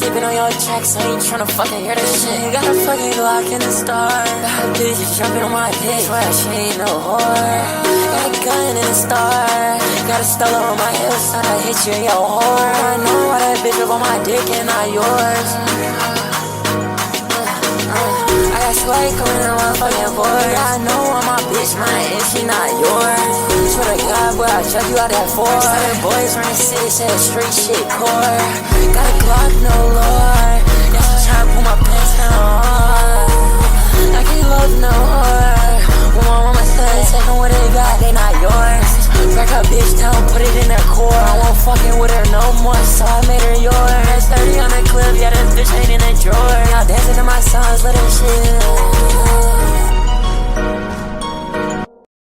sleeping on your tracks, I ain't tryna fucking hear that shit. Got a fucking Glock in the star. Bad bitches jumping on my dick, swear she ain't no whore. Got a gun in the star. Got a Stella on my hips, and I hit you in your whore. I know why that bitch up on my dick and not yours. I got swag coming in my fucking board. I know I'm my bitch, mine, and she not yours. Swear to God, boy, I chuck you out that four. Started boys from the city, said street shit core. Got a Glock, no lore. Yeah, she tryna pull my